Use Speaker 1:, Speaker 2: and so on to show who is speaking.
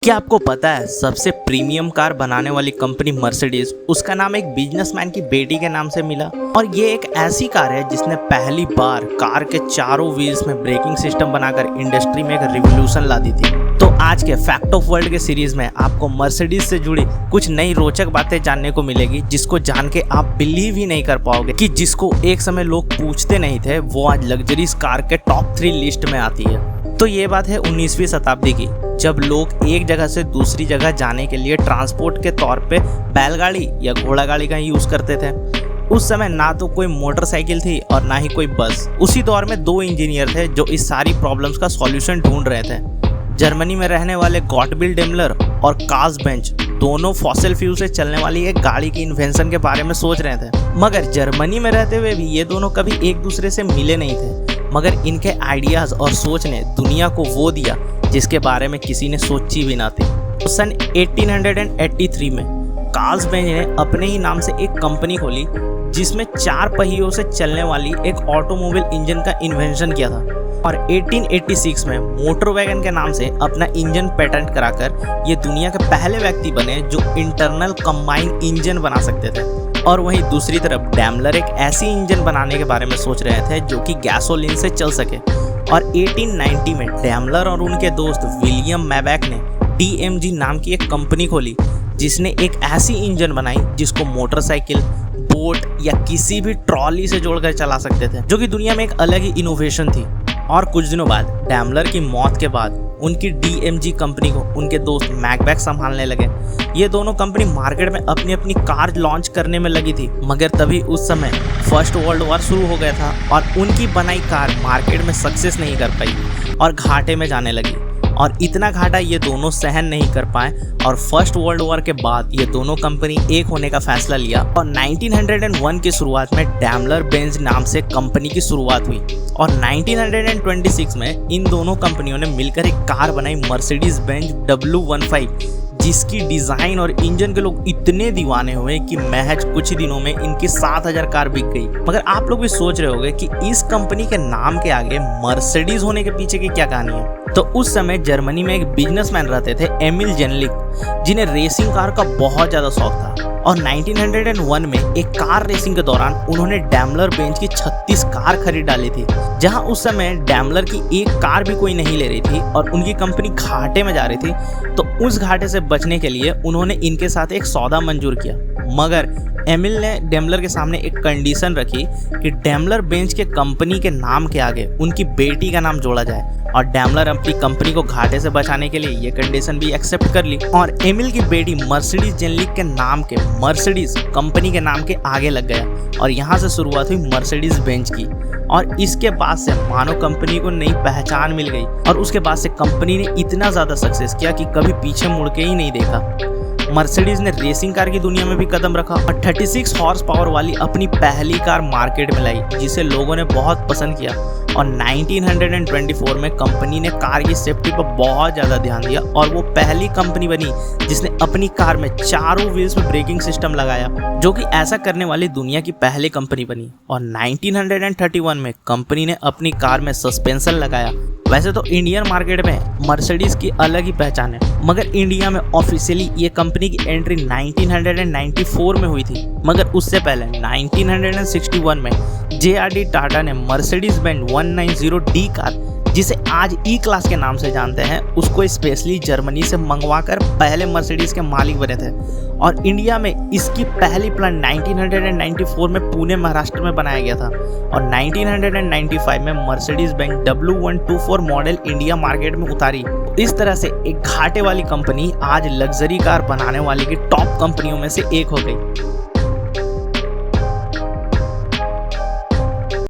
Speaker 1: क्या आपको पता है सबसे प्रीमियम कार बनाने वाली कंपनी मर्सिडीज, उसका नाम एक बिजनेसमैन की बेटी के नाम से मिला। और ये एक ऐसी कार है जिसने पहली बार कार के चारों व्हील्स में ब्रेकिंग सिस्टम बनाकर इंडस्ट्री में एक रिवॉल्यूशन ला दी थी। तो आज के फैक्ट ऑफ वर्ल्ड के सीरीज में आपको मर्सिडीज से जुड़ी कुछ नई रोचक बातें जानने को मिलेगी, जिसको जान के आप बिलीव ही नहीं कर पाओगे कि जिसको एक समय लोग पूछते नहीं थे वो आज लग्जरीज कार के टॉप 3 लिस्ट में आती है। तो ये बात है 19वीं शताब्दी की, जब लोग एक जगह से दूसरी जगह जाने के लिए ट्रांसपोर्ट के तौर पे बैलगाड़ी या घोड़ा गाड़ी का यूज करते थे। उस समय ना तो कोई मोटरसाइकिल थी और ना ही कोई बस। उसी दौर में 2 इंजीनियर थे जो इस सारी प्रॉब्लम्स का सॉल्यूशन ढूंढ रहे थे। जर्मनी में रहने वाले गॉटबिल डेमलर और कार्ल बेंज दोनों फॉसिल फ्यूल से चलने वाली एक गाड़ी की इन्वेंशन के बारे में सोच रहे थे। मगर जर्मनी में रहते हुए भी ये दोनों कभी एक दूसरे से मिले नहीं थे। मगर इनके आइडियाज और सोच ने दुनिया को वो दिया जिसके बारे में किसी ने सोची भी ना थी। तो सन 1883 में कार्ल बेंज ने अपने ही नाम से एक कंपनी खोली जिसमें 4 पहियों से चलने वाली एक ऑटोमोबाइल इंजन का इन्वेंशन किया था। और 1886 में मोटर वैगन के नाम से अपना इंजन पेटेंट कराकर ये दुनिया के पहले व्यक्ति बने जो इंटरनल कंबाइन इंजन बना सकते थे। और वहीं दूसरी तरफ डैमलर एक ऐसी इंजन बनाने के बारे में सोच रहे थे जो कि गैसोलीन से चल सके। और 1890 में डैमलर और उनके दोस्त विलियम मैबैक ने DMG नाम की एक कंपनी खोली जिसने एक ऐसी इंजन बनाई जिसको मोटरसाइकिल, बोट या किसी भी ट्रॉली से जोड़कर चला सकते थे, जो कि दुनिया में एक अलग ही इनोवेशन थी। और कुछ दिनों बाद डैमलर की मौत के बाद उनकी DMG कंपनी को उनके दोस्त मैकबैक संभालने लगे। ये दोनों कंपनी मार्केट में अपनी अपनी कार लॉन्च करने में लगी थी। मगर तभी उस समय फर्स्ट वर्ल्ड वॉर शुरू हो गया था और उनकी बनाई कार मार्केट में सक्सेस नहीं कर पाई और घाटे में जाने लगी। और इतना घाटा ये दोनों सहन नहीं कर पाए और फर्स्ट वर्ल्ड वॉर के बाद ये दोनों कंपनी एक होने का फैसला लिया। और 1901 की शुरुआत में डैमलर बेंज नाम से कंपनी की शुरुआत हुई। और 1926 में इन दोनों कंपनियों ने मिलकर एक कार बनाई मर्सिडीज बेंज W15, जिसकी डिजाइन और इंजन के लोग इतने दीवाने हुए कि महज कुछ ही दिनों में इनकी 7000 कार बिक गई। मगर आप लोग भी सोच रहे होंगे कि इस कंपनी के नाम के आगे मर्सिडीज होने के पीछे की क्या कहानी है। तो उस समय जर्मनी में एक बिजनेसमैन रहते थे एमिल जेनलिक, जिन्हें रेसिंग कार का बहुत ज्यादा शौक था। और 1901 में एक कार रेसिंग के दौरान उन्होंने डैमलर बेंज की 36 कार खरीद डाली थी, जहां उस समय डैमलर की एक कार भी कोई नहीं ले रही थी और उनकी कंपनी घाटे में जा रही थी। तो उस घाटे से बचने के लिए उन्होंने इनके साथ एक सौदा मंजूर किया। मगर एमिल ने डैमलर के सामने एक कंडीशन रखी कि डैमलर बेंज के कंपनी के नाम के आगे उनकी बेटी का नाम जोड़ा जाए। और डैमलर अपनी कंपनी को घाटे से बचाने के लिए ये कंडीशन भी एक्सेप्ट कर ली। और एमिल की बेटी मर्सिडीज जेनलिक के नाम के मर्सिडीज कंपनी के नाम के आगे लग गया और यहाँ से शुरुआत हुई मर्सिडीज बेंज की। और इसके बाद से मानो कंपनी को नई पहचान मिल गई और उसके बाद से कंपनी ने इतना ज़्यादा सक्सेस किया कि कभी पीछे मुड़ के ही नहीं देखा। मर्सिडीज ने रेसिंग कार की दुनिया में भी कदम रखा और 36 हॉर्स पावर वाली अपनी पहली कार मार्केट में लाई, जिसे लोगों ने बहुत पसंद किया। और 1924 में कंपनी ने कार की सेफ्टी पर बहुत ज़्यादा ध्यान दिया और वो पहली कंपनी बनी जिसने अपनी कार में चारों व्हील्स में ब्रेकिंग सिस्टम लगाया, जो कि ऐसा करने वाली दुनिया की पहली कंपनी बनी। और 1931 में कंपनी ने अपनी कार में सस्पेंशन लगाया। वैसे तो इंडियन मार्केट में मर्सिडीज की अलग ही पहचान है, मगर इंडिया में ऑफिशियली ये कंपनी की एंट्री 1994 में हुई थी। मगर उससे पहले 1961 में JRD टाटा ने मर्सिडीज बेंज 190D कार, जिसे आज E क्लास के नाम से जानते हैं, उसको स्पेशली जर्मनी से मंगवाकर पहले मर्सिडीज के मालिक बने थे। और इंडिया में इसकी पहली प्लांट 1994 में पुणे महाराष्ट्र में बनाया गया था। और 1995 में Mercedes Benz W124 model India market में उतारी। इस तरह से एक घाटे वाली कंपनी आज लग्जरी कार बनाने वाली की टॉप कंपनियों में से एक हो गई।